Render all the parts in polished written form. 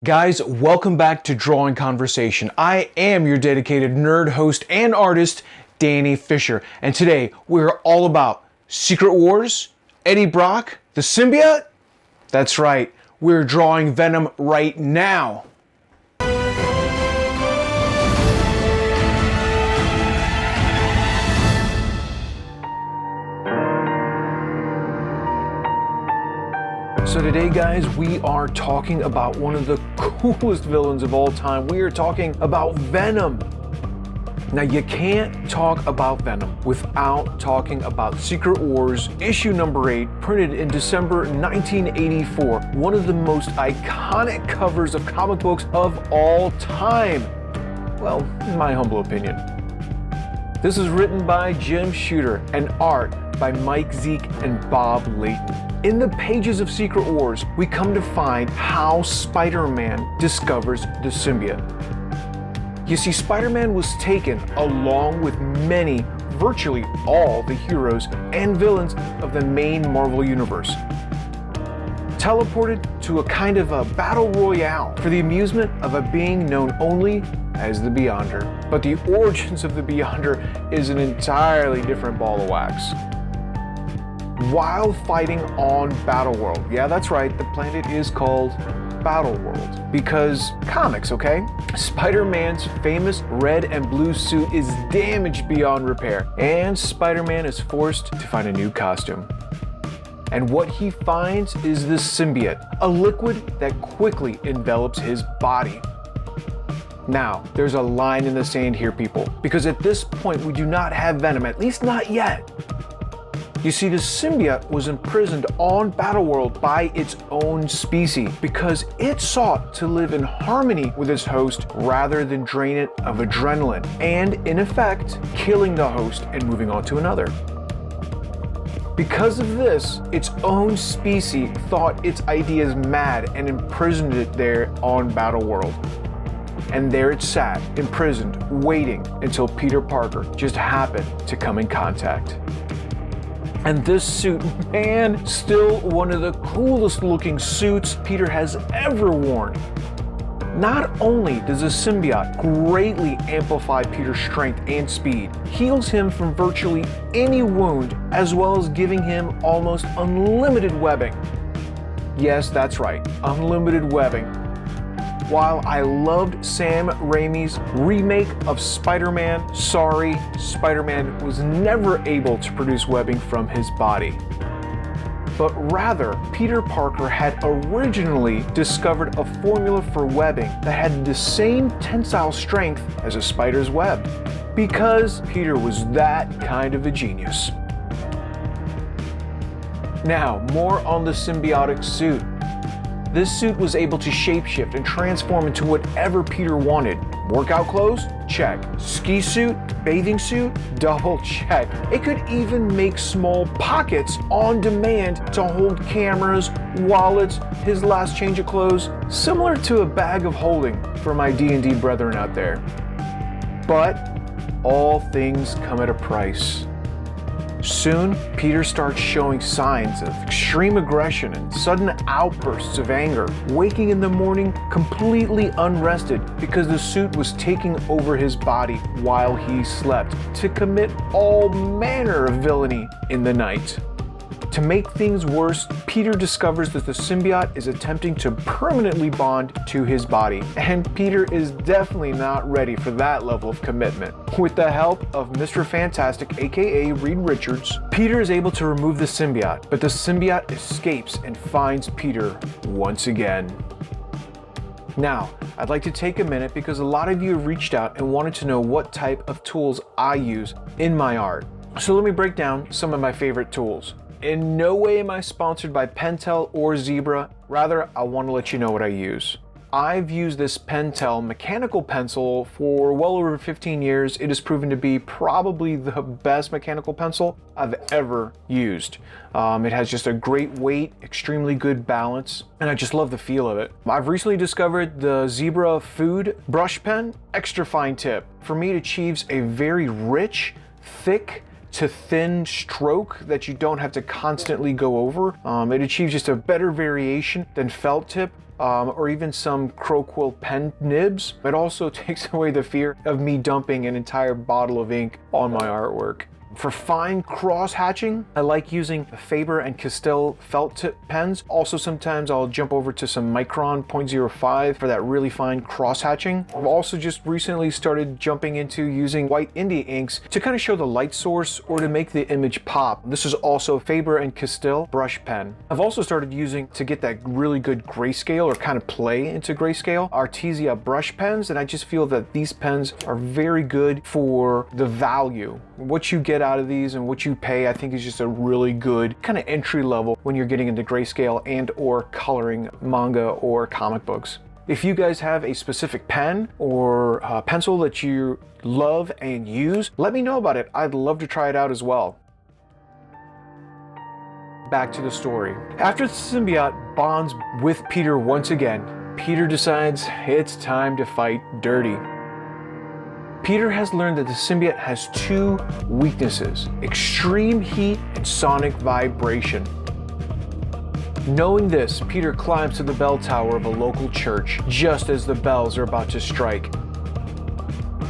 Guys, welcome back to Drawing Conversation. I am your dedicated nerd host and artist, Danny Fisher. And today, we're all about Secret Wars, Eddie Brock, the Symbiote? That's right, we're drawing Venom right now. So today, guys, we are talking about one of the coolest villains of all time. We are talking about Venom. Now, you can't talk about Venom without talking about Secret Wars issue number 8, printed in December 1984. One of the most iconic covers of comic books of all time. Well, in my humble opinion. This is written by Jim Shooter and art by Mike Zeek and Bob Layton. In the pages of Secret Wars, we come to find how Spider-Man discovers the symbiote. You see, Spider-Man was taken along with virtually all the heroes and villains of the main Marvel Universe, teleported to a kind of a battle royale for the amusement of a being known only as the Beyonder. But the origins of the Beyonder is an entirely different ball of wax. While fighting on Battleworld, yeah, that's right, the planet is called Battleworld because comics, okay? Spider-Man's famous red and blue suit is damaged beyond repair, and Spider-Man is forced to find a new costume. And what he finds is the symbiote, a liquid that quickly envelops his body. Now, there's a line in the sand here, people, because at this point we do not have Venom, at least not yet. You see, the symbiote was imprisoned on Battleworld by its own species because it sought to live in harmony with its host rather than drain it of adrenaline, and in effect, killing the host and moving on to another. Because of this, its own species thought its ideas mad and imprisoned it there on Battleworld. And there it sat, imprisoned, waiting until Peter Parker just happened to come in contact. And this suit, man, still one of the coolest looking suits Peter has ever worn. Not only does the symbiote greatly amplify Peter's strength and speed, heals him from virtually any wound, as well as giving him almost unlimited webbing. Yes, that's right, unlimited webbing. While I loved Sam Raimi's remake of Spider-Man, sorry, Spider-Man was never able to produce webbing from his body. But rather, Peter Parker had originally discovered a formula for webbing that had the same tensile strength as a spider's web, because Peter was that kind of a genius. Now, more on the symbiotic suit. This suit was able to shapeshift and transform into whatever Peter wanted. Workout clothes? Check. Ski suit? Bathing suit? Double check. It could even make small pockets on demand to hold cameras, wallets, his last change of clothes, similar to a bag of holding for my D&D brethren out there. But all things come at a price. Soon, Peter starts showing signs of extreme aggression and sudden outbursts of anger, waking in the morning completely unrested because the suit was taking over his body while he slept to commit all manner of villainy in the night. To make things worse, Peter discovers that the symbiote is attempting to permanently bond to his body, and Peter is definitely not ready for that level of commitment. With the help of Mr. Fantastic, aka Reed Richards, Peter is able to remove the symbiote, but the symbiote escapes and finds Peter once again. Now, I'd like to take a minute because a lot of you have reached out and wanted to know what type of tools I use in my art. So let me break down some of my favorite tools. In no way am I sponsored by Pentel or Zebra, rather I want to let you know what I use. I've used this Pentel mechanical pencil for well over 15 years. It has proven to be probably the best mechanical pencil I've ever used. It has just a great weight, extremely good balance, and I just love the feel of it. I've recently discovered the Zebra Food brush pen, extra fine tip. For me, it achieves a very rich, thick, to thin stroke that you don't have to constantly go over. It achieves just a better variation than felt tip, or even some crow quill pen nibs. It also takes away the fear of me dumping an entire bottle of ink on my artwork. For fine cross hatching, I like using Faber and Castell felt tip pens. Also, sometimes I'll jump over to some Micron 0.05 for that really fine cross hatching. I've also just recently started jumping into using white India inks to kind of show the light source or to make the image pop. This is also Faber and Castell brush pen. I've also started using, to get that really good grayscale or kind of play into grayscale, Artesia brush pens, and I just feel that these pens are very good for the value. What you get out of these and what you pay, I think, is just a really good kind of entry level when you're getting into grayscale and or coloring manga or comic books. If you guys have a specific pen or pencil that you love and use, let me know about it. I'd love to try it out as well. Back to the story. After the symbiote bonds with Peter once again, Peter decides it's time to fight dirty. Peter has learned that the symbiote has two weaknesses: extreme heat and sonic vibration. Knowing this, Peter climbs to the bell tower of a local church just as the bells are about to strike.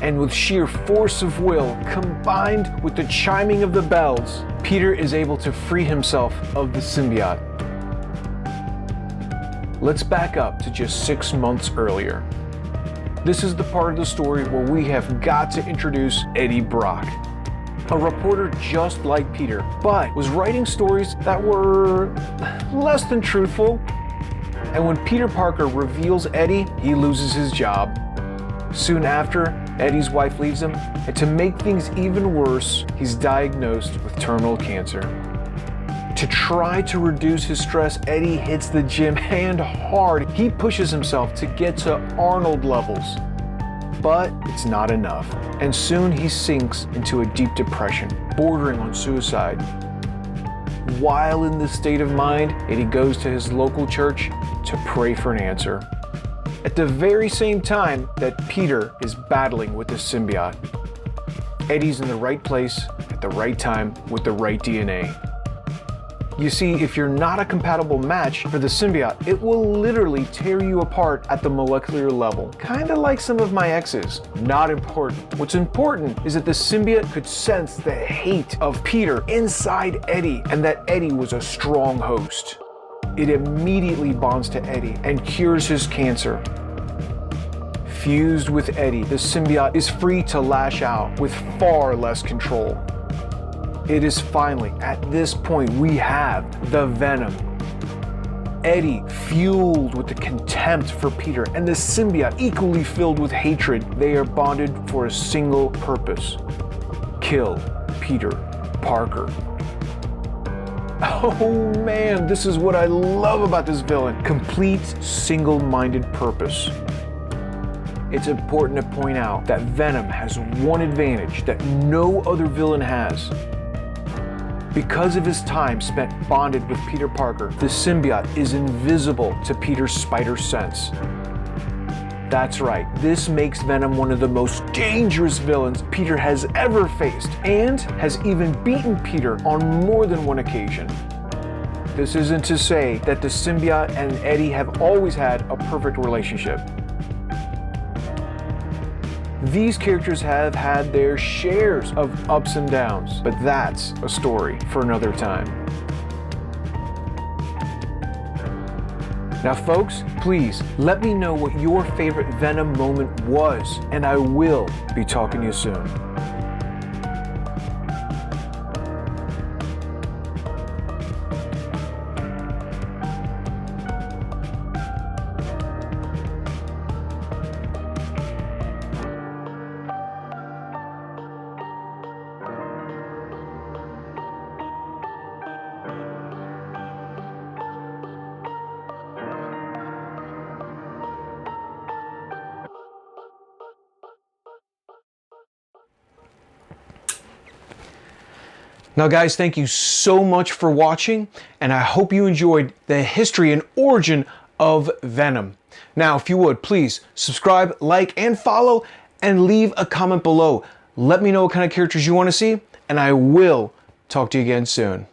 And with sheer force of will, combined with the chiming of the bells, Peter is able to free himself of the symbiote. Let's back up to just 6 months earlier. This is the part of the story where we have got to introduce Eddie Brock, a reporter just like Peter, but was writing stories that were less than truthful. And when Peter Parker reveals Eddie, he loses his job. Soon after, Eddie's wife leaves him, and to make things even worse, he's diagnosed with terminal cancer. To try to reduce his stress, Eddie hits the gym and hard. He pushes himself to get to Arnold levels. But it's not enough, and soon he sinks into a deep depression, bordering on suicide. While in this state of mind, Eddie goes to his local church to pray for an answer. At the very same time that Peter is battling with the symbiote, Eddie's in the right place at the right time with the right DNA. You see, if you're not a compatible match for the symbiote, it will literally tear you apart at the molecular level. Kinda like some of my exes. Not important. What's important is that the symbiote could sense the hate of Peter inside Eddie, and that Eddie was a strong host. It immediately bonds to Eddie and cures his cancer. Fused with Eddie, the symbiote is free to lash out with far less control. It is finally, at this point, we have the Venom. Eddie, fueled with the contempt for Peter, and the symbiote, equally filled with hatred, they are bonded for a single purpose: kill Peter Parker. Oh man, this is what I love about this villain. Complete single-minded purpose. It's important to point out that Venom has one advantage that no other villain has. Because of his time spent bonded with Peter Parker, the symbiote is invisible to Peter's spider sense. That's right, this makes Venom one of the most dangerous villains Peter has ever faced, and has even beaten Peter on more than one occasion. This isn't to say that the symbiote and Eddie have always had a perfect relationship. These characters have had their shares of ups and downs, but that's a story for another time. Now folks, please let me know what your favorite Venom moment was, and I will be talking to you soon. Now guys, thank you so much for watching, and I hope you enjoyed the history and origin of Venom. Now, if you would, please subscribe, like, and follow, and leave a comment below. Let me know what kind of characters you want to see, and I will talk to you again soon.